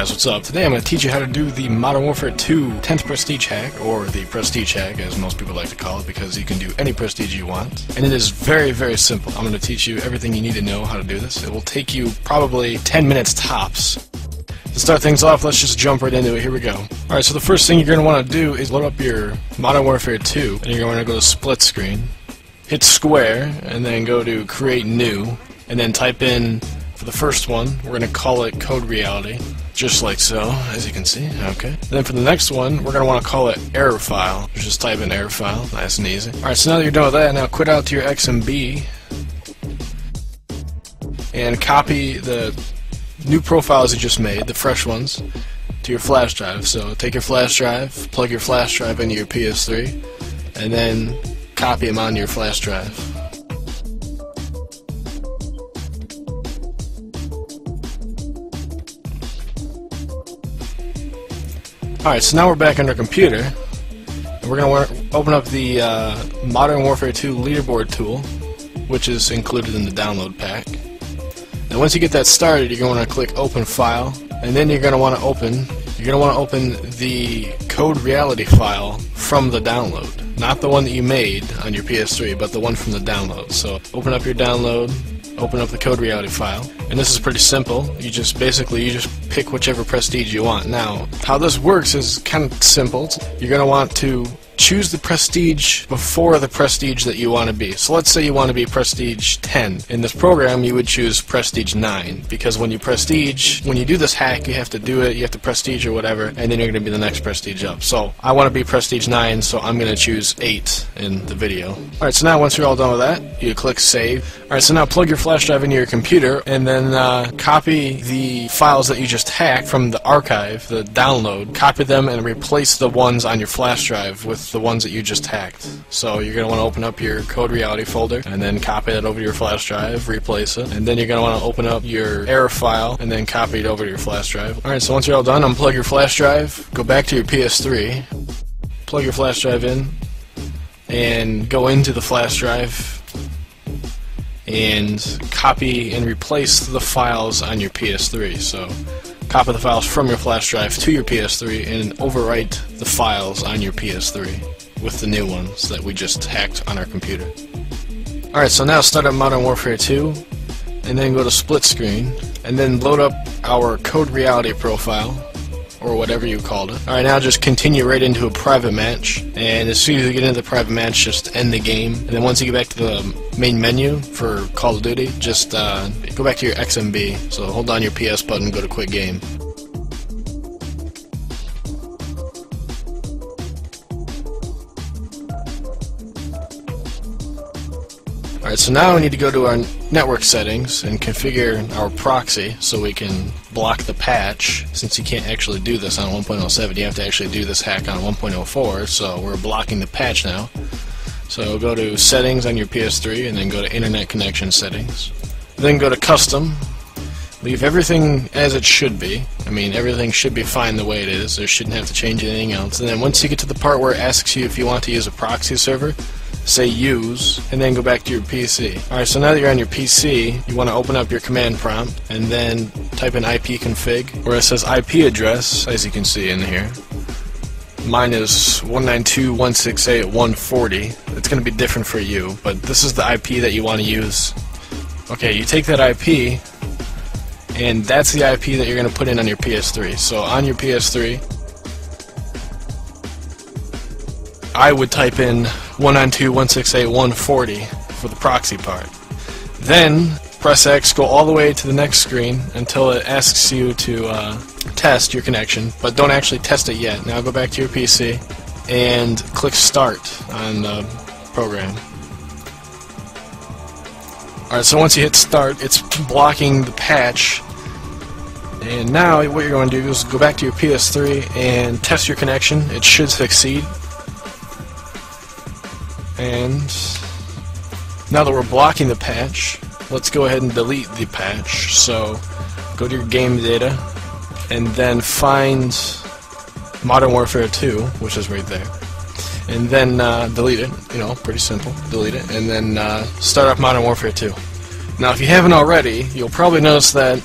guys, what's up? Today I'm going to teach you how to do the Modern Warfare 2 10th Prestige hack, or the Prestige hack as most people like to call it, because you can do any Prestige you want. And it is very, very simple. I'm going to teach you everything you need to know how to do this. It will take you probably 10 minutes tops. To start things off, let's just jump right into it. Here we go. Alright, so the first thing you're going to want to do is load up your Modern Warfare 2, and you're going to go to split screen, hit square, and then go to create new, and then type in, for the first one, we're going to call it Code Reality, just like so, as you can see. Okay. And then for the next one, we're going to want to call it error file. Just type in error file, nice and easy. Alright, so now that you're done with that, now quit out to your XMB, and copy the new profiles you just made, the fresh ones, to your flash drive. So take your flash drive, plug your flash drive into your PS3, and then copy them onto your flash drive. Alright, so now we're back on our computer, and we're going to open up the Modern Warfare 2 leaderboard tool, which is included in the download pack. And once you get that started, you're going to click Open File, and then you're going to want to open the Code Reality file from the download. Not the one that you made on your PS3, but the one from the download. So open up your download, open up the Code Reality file, and this is pretty simple. You just pick whichever Prestige you want. Now, how this works is kind of simple. You're going to want to choose the Prestige before the Prestige that you want to be. So let's say you want to be Prestige 10. In this program, you would choose Prestige 9, because when you do this hack, you have to Prestige or whatever, and then you're going to be the next Prestige up. So I want to be Prestige 9, so I'm going to choose 8 in the video. Alright, so now once you're all done with that, you click Save. Alright, so now plug your flash drive into your computer, and then copy the files that you just hacked from the archive, the download, copy them and replace the ones on your flash drive with the ones that you just hacked. So you're going to want to open up your Code Reality folder, and then copy that over to your flash drive, replace it, and then you're going to want to open up your error file, and then copy it over to your flash drive. Alright, so once you're all done, unplug your flash drive, go back to your PS3, plug your flash drive in, and go into the flash drive, and copy and replace the files on your PS3. So copy the files from your flash drive to your PS3 and overwrite the files on your PS3 with the new ones that we just hacked on our computer. Alright, so now start up Modern Warfare 2, and then go to split screen, and then load up our Code Reality profile, or whatever you called it. Alright, now just continue right into a private match, and as soon as you get into the private match, just end the game. And then once you get back to the main menu for Call of Duty, just go back to your XMB. So hold down your PS button, go to Quit Game. Alright, so now we need to go to our network settings and configure our proxy so we can block the patch. Since you can't actually do this on 1.07, you have to actually do this hack on 1.04, so we're blocking the patch now. So go to Settings on your PS3, and then go to Internet Connection Settings. Then go to Custom. Leave everything as it should be. I mean, everything should be fine the way it is. There shouldn't have to change anything else. And then once you get to the part where it asks you if you want to use a proxy server, say use, and then go back to your PC. Alright, so now that you're on your PC, you want to open up your command prompt, and then type in ipconfig, where it says IP address, as you can see in here. Mine is 192.168.140. It's going to be different for you, but this is the IP that you want to use. Okay, you take that IP, and that's the IP that you're going to put in on your PS3. So on your PS3, I would type in 192.168.140 for the proxy part. Then press X, go all the way to the next screen until it asks you to test your connection, but don't actually test it yet. Now go back to your PC and click Start on the program. Alright, so once you hit Start, it's blocking the patch. And now what you're going to do is go back to your PS3 and test your connection. It should succeed. And now that we're blocking the patch, let's go ahead and delete the patch. So go to your game data, and then find Modern Warfare 2, which is right there. and then delete it. You know, pretty simple. Delete it, and then start up Modern Warfare 2. Now, if you haven't already, you'll probably notice that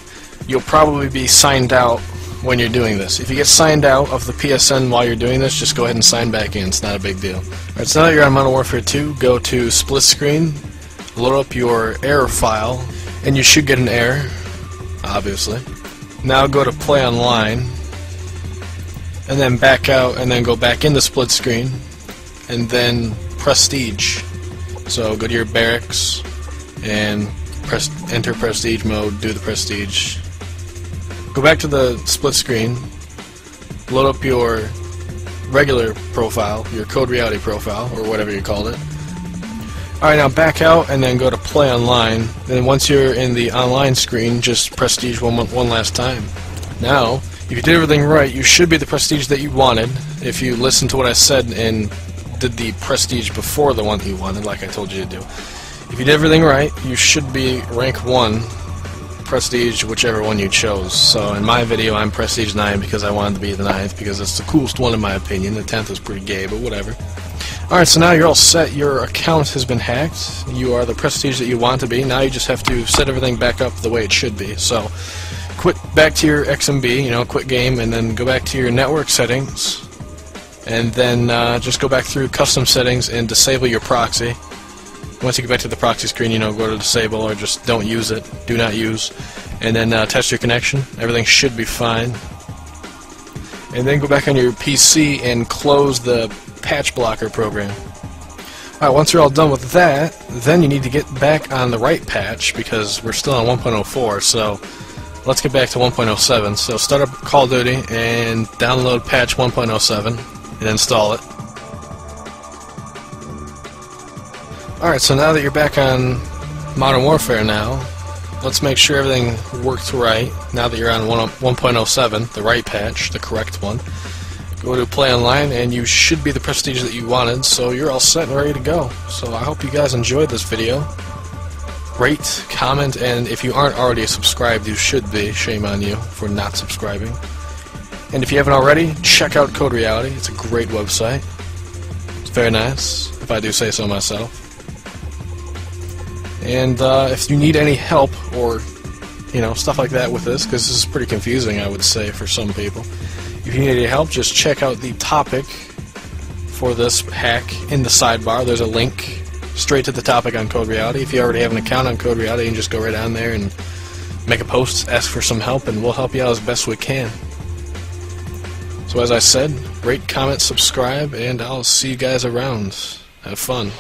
you'll probably be signed out when you're doing this. If you get signed out of the PSN while you're doing this, just go ahead and sign back in. It's not a big deal. Alright, so now that you're on Modern Warfare 2, go to split screen, load up your error file, and you should get an error, obviously. Now go to play online, and then back out, and then go back into split screen, and then prestige. So go to your barracks, and enter prestige mode, do the prestige. Go back to the split screen, load up your regular profile, your CoD Reality profile, or whatever you called it. Alright, now back out and then go to play online. Then once you're in the online screen, just prestige one last time. Now, if you did everything right, you should be the prestige that you wanted. If you listened to what I said and did the prestige before the one that you wanted, like I told you to do. If you did everything right, you should be rank 1, prestige, whichever one you chose. So in my video, I'm prestige 9 because I wanted to be the 9th, because it's the coolest one in my opinion. The 10th is pretty gay, but whatever. Alright, so now you're all set. Your account has been hacked. You are the prestige that you want to be. Now you just have to set everything back up the way it should be. So, quit back to your XMB, quit game, and then go back to your network settings. And then just go back through custom settings and disable your proxy. Once you get back to the proxy screen, go to disable or just don't use it. Do not use. And then test your connection. Everything should be fine. And then go back on your PC and close the patch blocker program. Alright, once you're all done with that, then you need to get back on the right patch because we're still on 1.04, so let's get back to 1.07. So start up Call of Duty and download patch 1.07 and install it. Alright, so now that you're back on Modern Warfare now, let's make sure everything works right now that you're on 1.07, the right patch, the correct one. Go to play online and you should be the prestige that you wanted, so you're all set and ready to go. So I hope you guys enjoyed this video. Rate, comment, and if you aren't already subscribed, you should be. Shame on you for not subscribing. And if you haven't already, check out CoD Reality. It's a great website. It's very nice, if I do say so myself. And if you need any help or stuff like that with this, because this is pretty confusing, I would say, for some people. If you need any help, just check out the topic for this hack in the sidebar. There's a link straight to the topic on CoD Reality. If you already have an account on CoD Reality, you can just go right on there and make a post, ask for some help, and we'll help you out as best we can. So as I said, rate, comment, subscribe, and I'll see you guys around. Have fun.